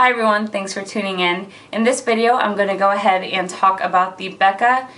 Hi everyone, thanks for tuning in. In this video, I'm going to go ahead and talk about the Becca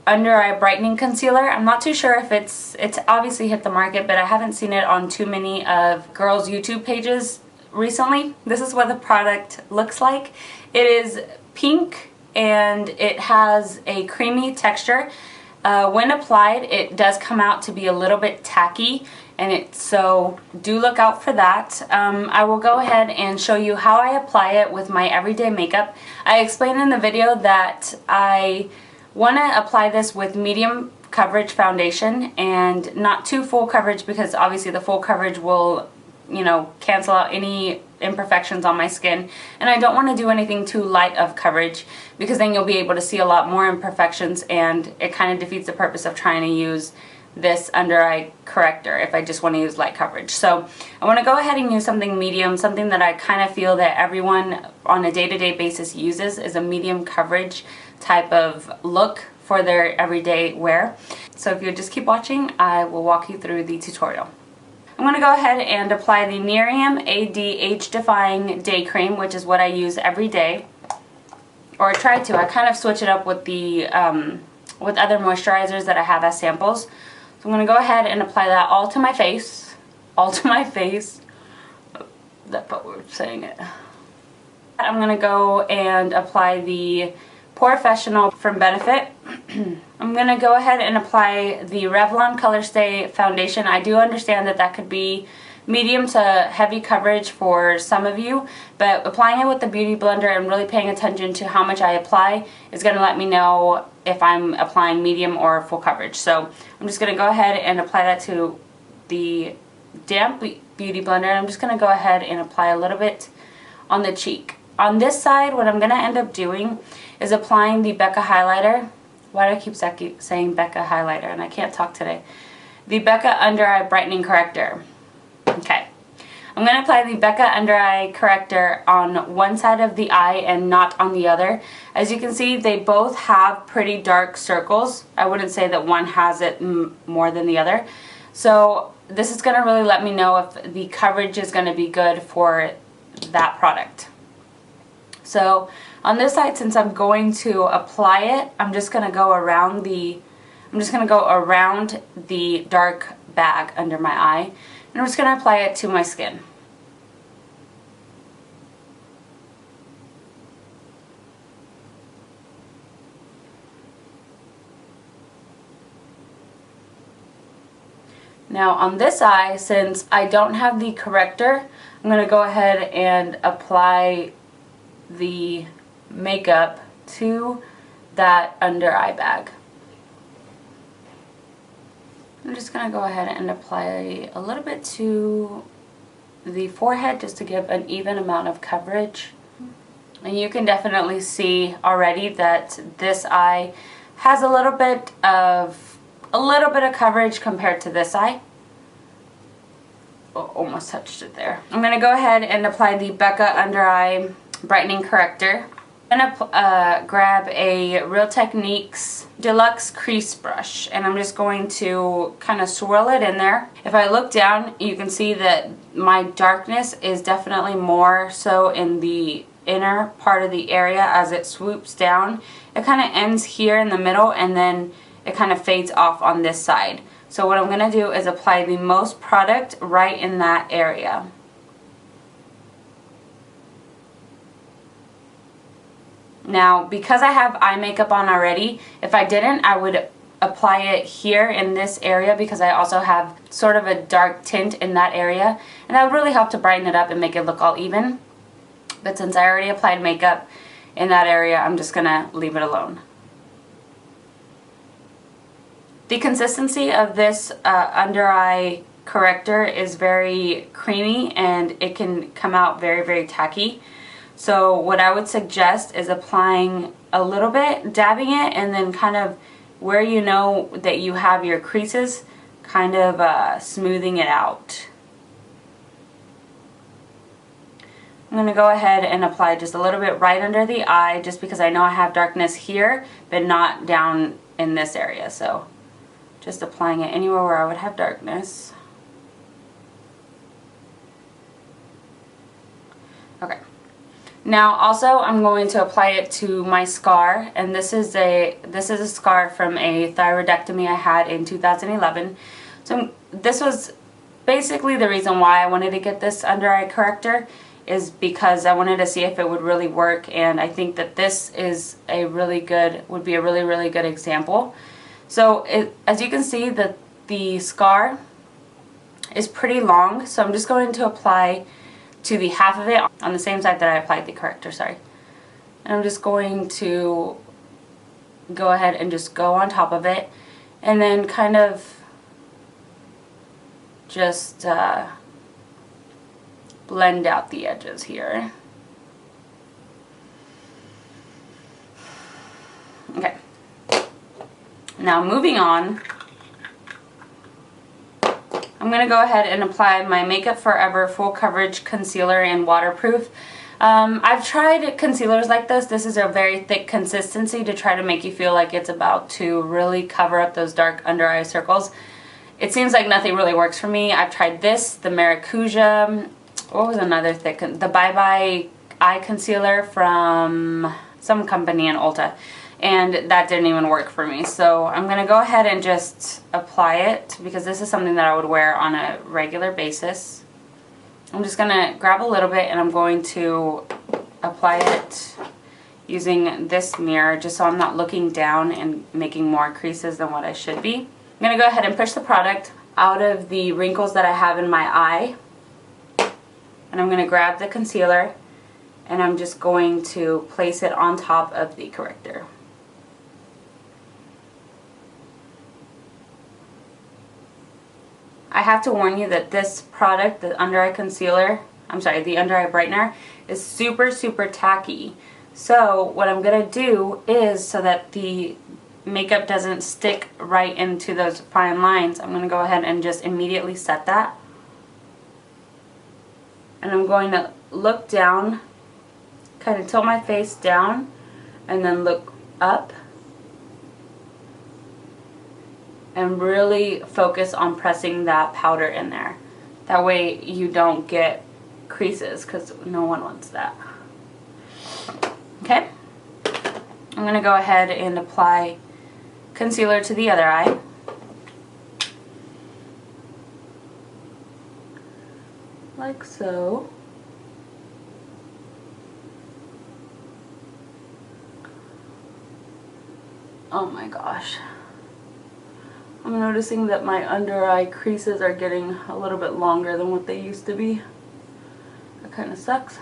Under Eye Brightening Concealer. I'm not too sure if it's obviously hit the market, but I haven't seen it on too many of girls' YouTube pages recently. This is what the product looks like. It is pink and it has a creamy texture. When applied, it does come out to be a little bit tacky, and so do look out for that. I will go ahead and show you how I apply it with my everyday makeup. I explained in the video that I want to apply this with medium coverage foundation and not too full coverage, because obviously the full coverage will, cancel out any imperfections on my skin, and I don't want to do anything too light of coverage, because then you'll be able to see a lot more imperfections and it kind of defeats the purpose of trying to use this under eye corrector if I just want to use light coverage. So I want to go ahead and use something medium, something that I kind of feel that everyone on a day-to-day basis uses, is a medium coverage type of look for their everyday wear. So if you just keep watching, I will walk you through the tutorial. I'm going to go ahead and apply the Miriam AD Age Defying Day Cream, which is what I use every day, or I try to. I kind of switch it up with the with other moisturizers that I have as samples. So I'm going to go ahead and apply that all to my face. All to my face. That's what we're saying it. I'm going to go and apply the Professional from Benefit. I'm going to go ahead and apply the Revlon Color Stay Foundation. I do understand that that could be medium to heavy coverage for some of you, but applying it with the Beauty Blender and really paying attention to how much I apply is going to let me know if I'm applying medium or full coverage. So I'm just going to go ahead and apply that to the damp Beauty Blender. I'm just going to go ahead and apply a little bit on the cheek. On this side, what I'm going to end up doing is applying the Becca highlighter. Why do I keep saying Becca highlighter and I can't talk today? The Becca Under Eye Brightening Corrector. Okay. I'm going to apply the Becca Under Eye Corrector on one side of the eye and not on the other. As you can see, they both have pretty dark circles. I wouldn't say that one has it more than the other. So this is going to really let me know if the coverage is going to be good for that product. So on this side, since I'm going to apply it, I'm just going to go around the dark bag under my eye, and I'm just going to apply it to my skin. Now on this eye, since I don't have the corrector, I'm going to go ahead and apply the makeup to that under eye bag. I'm just going to go ahead and apply a little bit to the forehead just to give an even amount of coverage. And you can definitely see already that this eye has a little bit of coverage compared to this eye. Oh, almost touched it there. I'm going to go ahead and apply the Becca Under Eye Brightening Corrector. I'm going to grab a Real Techniques Deluxe Crease Brush, and I'm just going to kind of swirl it in there. If I look down, you can see that my darkness is definitely more so in the inner part of the area as it swoops down. It kind of ends here in the middle, and then it kind of fades off on this side. So what I'm going to do is apply the most product right in that area. Now, because I have eye makeup on already, if I didn't, I would apply it here in this area, because I also have sort of a dark tint in that area, and that would really help to brighten it up and make it look all even. But since I already applied makeup in that area, I'm just gonna leave it alone. The consistency of this under eye corrector is very creamy, and it can come out very, very tacky. So what I would suggest is applying a little bit, dabbing it, and then kind of where you know that you have your creases, kind of smoothing it out. I'm going to go ahead and apply just a little bit right under the eye, just because I know I have darkness here, but not down in this area. So just applying it anywhere where I would have darkness. Okay. Now also I'm going to apply it to my scar, and this is a scar from a thyroidectomy I had in 2011. So this was basically the reason why I wanted to get this under eye corrector, is because I wanted to see if it would really work, and I think that this is would be a really good example. So as you can see, the scar is pretty long, so I'm just going to apply to the half of it on the same side that I applied the corrector, sorry. And I'm just going to go ahead and just go on top of it, and then kind of just blend out the edges here. Okay. Now moving on, I'm going to go ahead and apply my Makeup Forever Full Coverage Concealer in Waterproof. I've tried concealers like this. This is a very thick consistency to try to make you feel like it's about to really cover up those dark under eye circles. It seems like nothing really works for me. I've tried this, the Maracuja, what was another thick, the Bye Bye Eye Concealer from some company in Ulta, and that didn't even work for me. So I'm going to go ahead and just apply it, because this is something that I would wear on a regular basis. I'm just going to grab a little bit and I'm going to apply it using this mirror, just so I'm not looking down and making more creases than what I should be. I'm going to go ahead and push the product out of the wrinkles that I have in my eye, and I'm going to grab the concealer and I'm just going to place it on top of the corrector. I have to warn you that this product, the under eye concealer, the under eye brightener, is super tacky. So what I'm going to do is, so that the makeup doesn't stick right into those fine lines, I'm going to go ahead and just immediately set that. And I'm going to look down, kind of tilt my face down, and then look up. And really focus on pressing that powder in there. That way you don't get creases, because no one wants that. Okay? I'm going to go ahead and apply concealer to the other eye. Like so. Oh my gosh. I'm noticing that my under eye creases are getting a little bit longer than what they used to be. That kind of sucks.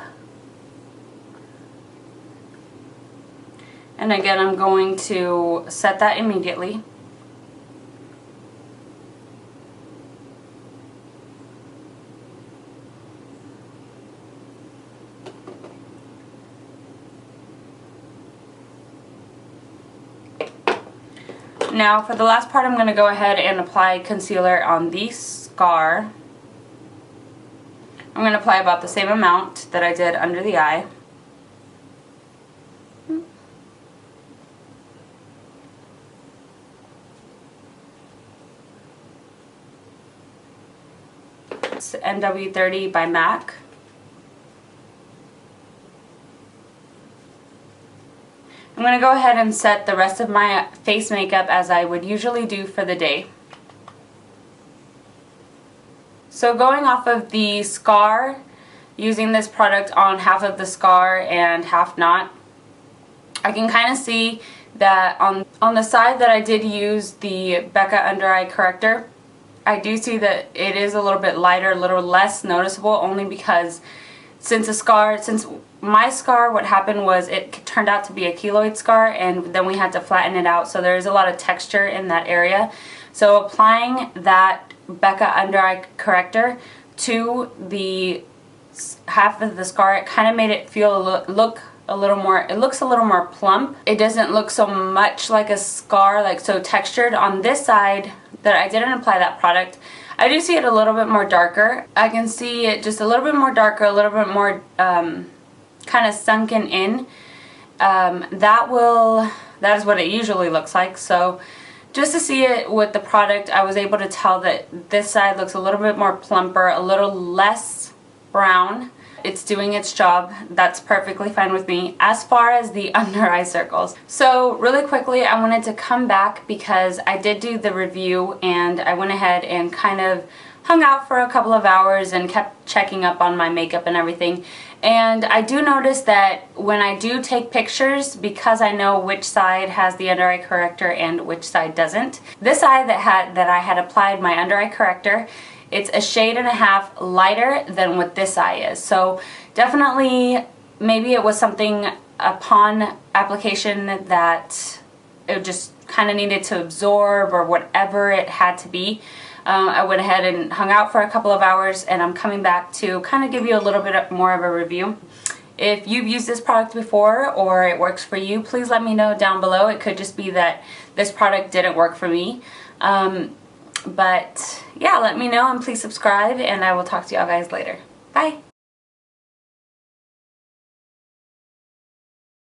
And again, I'm going to set that immediately. Now for the last part, I'm going to go ahead and apply concealer on the scar. I'm going to apply about the same amount that I did under the eye. It's NW30 by MAC. I'm going to go ahead and set the rest of my face makeup as I would usually do for the day. So going off of the scar, using this product on half of the scar and half not, I can kind of see that on the side that I did use the Becca Under Eye Corrector, I do see that it is a little bit lighter, a little less noticeable, only because since my scar, what happened was it turned out to be a keloid scar, and then we had to flatten it out, so there's a lot of texture in that area. So applying that Becca Under Eye Corrector to the half of the scar, it kind of made it look a little more plump. It doesn't look so much like a scar, like so textured. On this side that I didn't apply that product, I do see it a little bit more darker. I can see it just a little bit more darker, a little bit more kind of sunken in. That is what it usually looks like. So just to see it with the product, I was able to tell that this side looks a little bit more plumper, a little less brown. it's doing its job. That's perfectly fine with me as far as the under eye circles. So really quickly, I wanted to come back because I did do the review and I went ahead and kind of hung out for a couple of hours and kept checking up on my makeup and everything. And I do notice that when I do take pictures, because I know which side has the under eye corrector and which side doesn't, this eye that I had applied my under eye corrector, it's a shade and a half lighter than what this eye is. So definitely, maybe it was something upon application that it just kind of needed to absorb or whatever it had to be. I went ahead and hung out for a couple of hours, and I'm coming back to kind of give you a little bit more of a review. If you've used this product before or it works for you, please let me know down below. It could just be that this product didn't work for me. But yeah, let me know and please subscribe, and I will talk to y'all guys later. Bye!